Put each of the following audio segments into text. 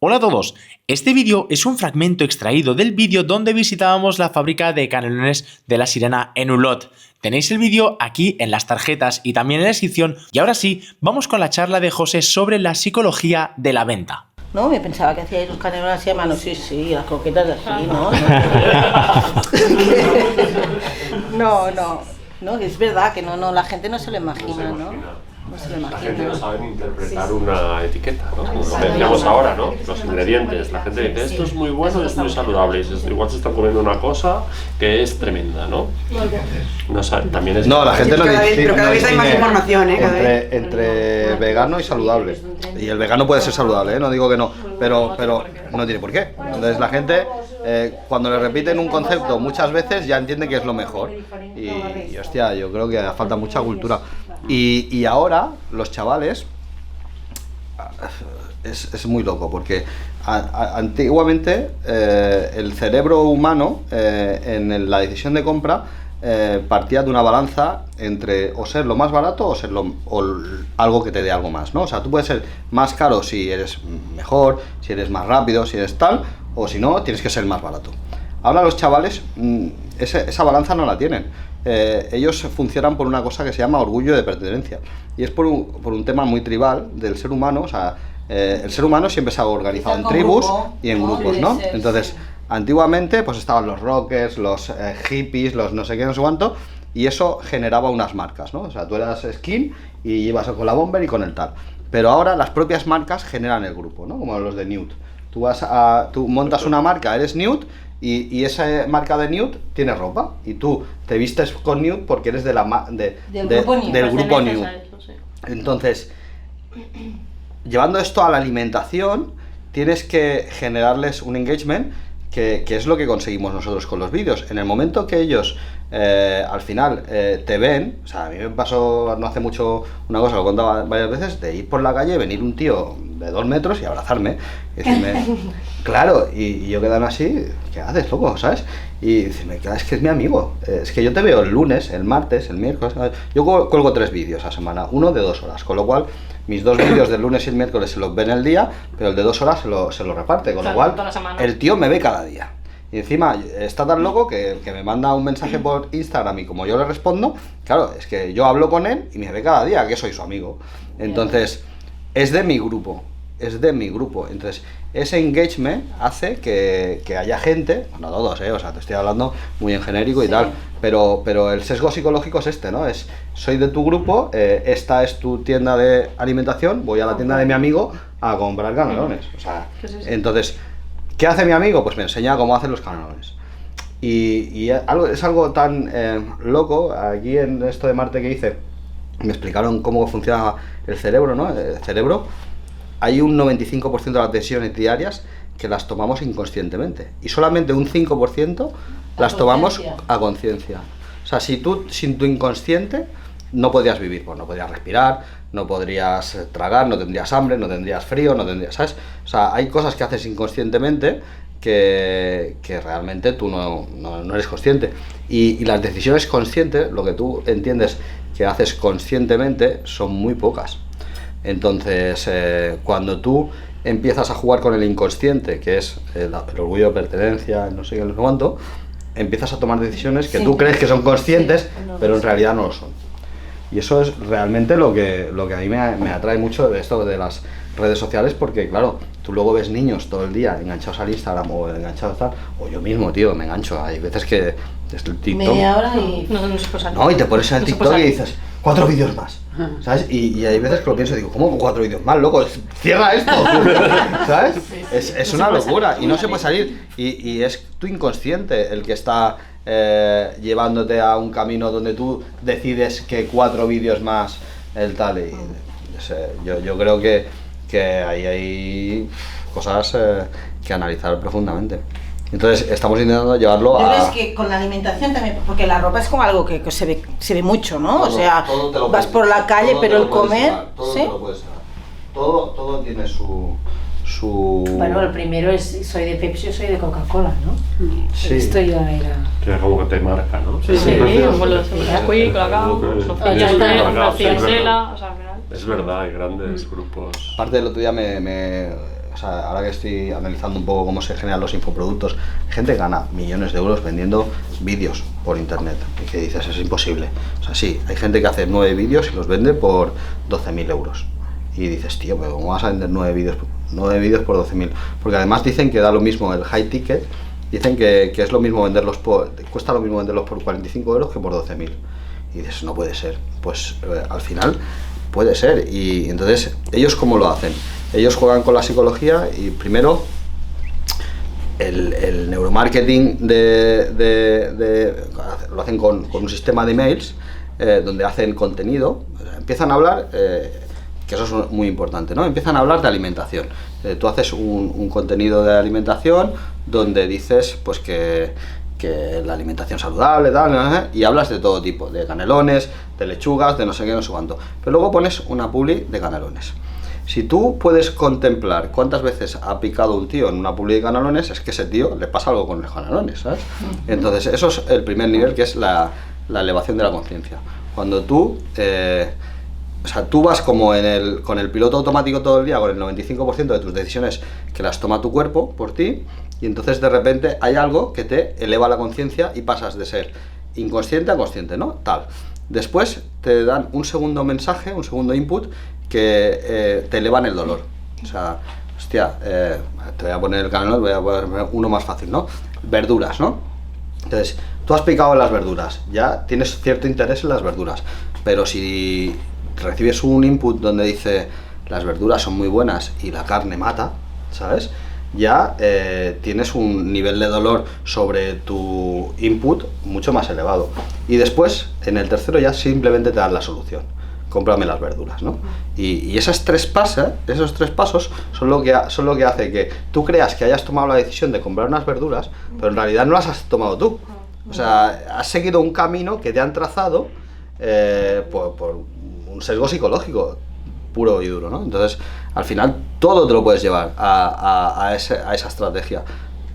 Hola a todos, este vídeo es un fragmento extraído del vídeo donde visitábamos la fábrica de canelones de La Sirena en Olot. Tenéis el vídeo aquí en las tarjetas y también en la descripción. Y ahora sí, vamos con la charla de José sobre la psicología de la venta. No, me pensaba que hacíais los canelones así a mano, sí, las croquetas así, ¿no? No, es verdad que no, la gente no se lo imagina, ¿no? No se lo La gente no imagina. sabe interpretar una etiqueta, ¿no? Como lo que decíamos ahora, ¿no? Los ingredientes. La gente dice, esto es muy bueno, es muy saludable. Y igual se están comiendo una cosa que es tremenda, ¿no? No sabe, también es... No, la gente no dice. Pero cada vez hay más información, ¿eh? Entre vegano y saludable. Y el vegano puede ser saludable, ¿eh? No digo que no, pero no tiene por qué. Entonces la gente, cuando le repiten un concepto muchas veces, ya entiende que es lo mejor. Y hostia, yo creo que falta mucha cultura. Y ahora, los chavales, es muy loco, porque antiguamente el cerebro humano, en la decisión de compra, partía de una balanza entre o ser lo más barato o ser algo que te dé algo más, ¿no? O sea, tú puedes ser más caro si eres mejor, si eres más rápido, si eres tal, o si no, tienes que ser más barato. Ahora los chavales esa balanza no la tienen. Ellos funcionan por una cosa que se llama orgullo de pertenencia, y es por un tema muy tribal del ser humano. O sea, el ser humano siempre se ha organizado en tribus y en grupos, ¿no? Entonces, antiguamente pues estaban los rockers, los hippies, los no sé qué, no sé cuánto, y eso generaba unas marcas, ¿no? O sea, tú eras skin y ibas con la bomber y con el tal. Pero ahora las propias marcas generan el grupo, ¿no? Como los de Nude. Tú montas una marca, eres Nude, y esa marca de Nude tiene ropa, y tú te vistes con Nude porque eres del grupo Nude. Entonces, llevando esto a la alimentación, tienes que generarles un engagement, que es lo que conseguimos nosotros con los vídeos. En el momento que ellos al final te ven, o sea, a mí me pasó no hace mucho una cosa, lo contaba varias veces, de ir por la calle, venir un tío de 2 metros y abrazarme, y decirme, claro, y yo quedarme así, ¿qué haces, loco? ¿Sabes? Y decirme, claro, es que es mi amigo, es que yo te veo el lunes, el martes, el miércoles, yo cuelgo 3 vídeos a semana, uno de 2 horas, con lo cual mis 2 vídeos del lunes y el miércoles se los ven el día, pero el de 2 horas se lo reparte, con lo cual el tío me ve cada día. Y encima está tan loco que me manda un mensaje por Instagram, y como yo le respondo, claro, es que yo hablo con él y me ve cada día, que soy su amigo. Entonces, es de mi grupo. Entonces, ese engagement hace que haya gente, no todos, o sea, te estoy hablando muy en genérico y tal, pero el sesgo psicológico es este, ¿no? Soy de tu grupo, esta es tu tienda de alimentación, voy a la tienda de mi amigo a comprar canelones. O sea, entonces, ¿qué hace mi amigo? Pues me enseña cómo hacen los canelones. Y es algo tan loco. Aquí en esto de Marte que hice, me explicaron cómo funciona el cerebro, ¿no? El cerebro, hay un 95% de las decisiones diarias que las tomamos inconscientemente, y solamente un 5% las tomamos a conciencia. O sea, sin tu inconsciente no podrías vivir, pues no podrías respirar, no podrías tragar, no tendrías hambre, no tendrías frío, no tendrías, ¿sabes? O sea, hay cosas que haces inconscientemente que realmente tú no eres consciente. Y las decisiones conscientes, lo que tú entiendes que haces conscientemente, son muy pocas. Entonces, cuando tú empiezas a jugar con el inconsciente, que es el orgullo de pertenencia, no sé qué, no sé cuánto, empiezas a tomar decisiones que tú crees que son conscientes, pero en realidad no lo son. Y eso es realmente lo que a mí me atrae mucho de esto de las redes sociales, porque claro, tú luego ves niños todo el día enganchados al Instagram o enganchados tal, o yo mismo, tío, me engancho. Hay veces que desde el TikTok... Media hora y... No, y te pones en el TikTok y dices, 4 vídeos más, ¿sabes? Y hay veces que lo pienso y digo, ¿cómo 4 vídeos más, loco? ¡Cierra esto! ¿Sabes? Es una locura y no se puede salir. Y es tu inconsciente el que está llevándote a un camino donde tú decides que 4 vídeos más el tal. Y yo creo que ahí hay cosas que analizar profundamente. Entonces estamos intentando llevarlo Yo a... creo que con la alimentación también, porque la ropa es como algo que se ve mucho, ¿no? Todo, o sea, vas por la calle, pero el comer... Todo ¿sí? te lo puedes sacar. Todo tiene su... Bueno, el primero es, soy de Pepsi o soy de Coca-Cola, ¿no? Sí. Esto ya era... Que como que te marca, ¿no? Sí, como los Quick, Colacao, Es verdad, hay grandes grupos. Aparte, el otro día o sea, ahora que estoy analizando un poco cómo se generan los infoproductos, hay gente que gana millones de euros vendiendo vídeos por internet y que dices, es imposible. O sea, sí, hay gente que hace 9 vídeos y los vende por 12.000 euros. Y dices, tío, pero ¿cómo vas a vender 9 vídeos por 12.000? Porque además dicen que da lo mismo el high ticket, dicen que es lo mismo venderlos cuesta lo mismo venderlos por 45 euros que por 12.000. Y dices, no puede ser. Pues al final puede ser. Y entonces, ¿ellos cómo lo hacen? Ellos juegan con la psicología y primero el neuromarketing lo hacen con un sistema de emails donde hacen contenido, empiezan a hablar, que eso es muy importante, ¿no? Empiezan a hablar de alimentación. Tú haces un contenido de alimentación donde dices pues que la alimentación saludable, tal, y hablas de todo tipo, de canelones, de lechugas, de no sé qué, no sé cuánto. Pero luego pones una publi de canelones. Si tú puedes contemplar cuántas veces ha picado un tío en una publi de canelones, es que ese tío le pasa algo con los canelones, ¿sabes? Entonces, eso es el primer nivel, que es la elevación de la conciencia. Cuando tú, o sea, tú vas como con el piloto automático todo el día, con el 95% de tus decisiones que las toma tu cuerpo por ti, y entonces de repente hay algo que te eleva la conciencia y pasas de ser inconsciente a consciente, ¿no? Tal. Después te dan un segundo mensaje, un segundo input, que te elevan el dolor. O sea, hostia, te voy a poner el canal, voy a poner uno más fácil, ¿no? Verduras, ¿no? Entonces, tú has picado en las verduras, ya tienes cierto interés en las verduras, pero si recibes un input donde dice las verduras son muy buenas y la carne mata, ¿sabes? Ya tienes un nivel de dolor sobre tu input mucho más elevado. Y después, en el tercero, ya simplemente te dan la solución. Cómprame las verduras, ¿no? Y esos tres pasos son lo que hace que tú creas que hayas tomado la decisión de comprar unas verduras, pero en realidad no las has tomado tú. O sea, has seguido un camino que te han trazado por un sesgo psicológico puro y duro, ¿no? Entonces, al final, todo te lo puedes llevar a esa estrategia.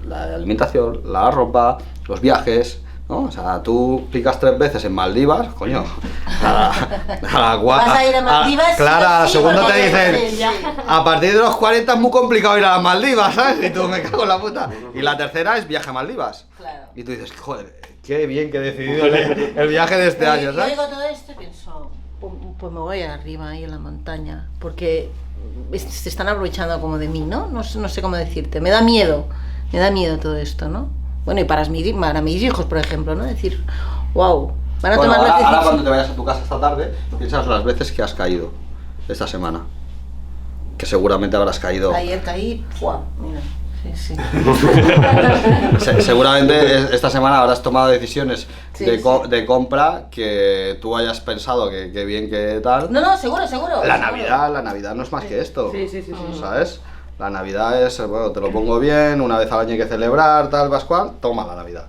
La alimentación, la ropa, los viajes, ¿no? O sea, tú picas 3 veces en Maldivas, coño. ¿Vas a ir a Maldivas? Claro, Sí, segundo porque te dicen, sí, ya. a partir de los 40 es muy complicado ir a las Maldivas, ¿sabes? Y tú, me cago en la puta. Y la tercera es viaje a Maldivas. Claro. Y tú dices, joder, qué bien que he decidido el viaje de este año, Yo ¿sabes? digo todo esto y pienso, pues me voy arriba, ahí en la montaña, porque se están aprovechando como de mí, ¿no? No sé cómo decirte, me da miedo todo esto, ¿no? Bueno, y para mis hijos, por ejemplo, ¿no? Decir, wow, van a Bueno, tomar las ahora decisiones. cuando te vayas a tu casa esta tarde, piensas las veces que has caído esta semana. Que seguramente habrás caído. Ayer caí, ¡fua! Mira, sí. Seguramente esta semana habrás tomado decisiones Sí, de compra que tú hayas pensado que bien que tal. No, seguro. La Navidad no es más que esto. Sí. ¿Sabes? La Navidad es, bueno, te lo pongo bien, una vez al año hay que celebrar, tal, Pascual, toma la Navidad.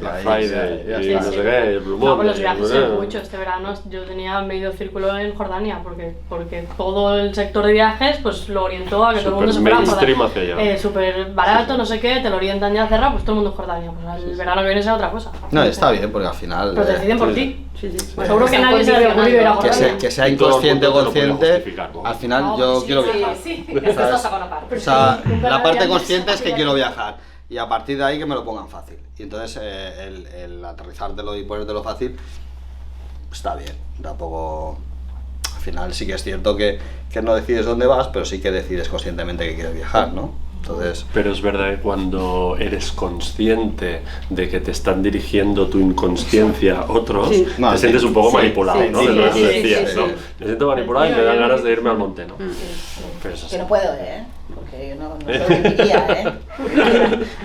Black Ahí, Friday, ya y está. no sé qué, el Blue No, pues los Monday, viajes es mucho. Este verano yo tenía medio círculo en Jordania, porque todo el sector de viajes pues lo orientó a que todo el mundo se fuera a mainstream Jordania. hacia allá. Súper Barato, no sé qué, te lo orientan ya a cerrar, pues todo el mundo en Jordania. Pues el verano que viene será otra cosa. No, está bien, porque al final... Pero te deciden por sí. ti. Pues seguro que nadie se le había ocurrido ir a Jordania. que sea Y todo el inconsciente o mundo te lo puede consciente, justificar, ¿no? al final yo quiero viajar. Sí, ¿Sabes? parte. O sea, un la parte verano consciente es que ya- quiero viajar y a partir de ahí que me lo pongan fácil. Y entonces el aterrizártelo y ponértelo fácil está bien. Tampoco... Al final sí que es cierto que no decides dónde vas, pero sí que decides conscientemente que quieres viajar, ¿no? Entonces... Pero es verdad que cuando eres consciente de que te están dirigiendo tu inconsciencia otros, Sí. te No, sientes sí. un poco Sí, manipulado, sí, ¿no? sí, De lo que sí, tú sí, decías, sí, ¿no? sí. Me siento manipulado y me dan ganas de irme al monte, ¿no? Pero es así. Que no puedo, porque yo no sobreviviría,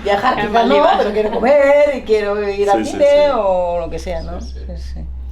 Viajar En quizás no, Maldivas. pero quiero comer y quiero ir al Sí, sí, cine sí. o lo que sea, ¿no? Sí, sí. Sí.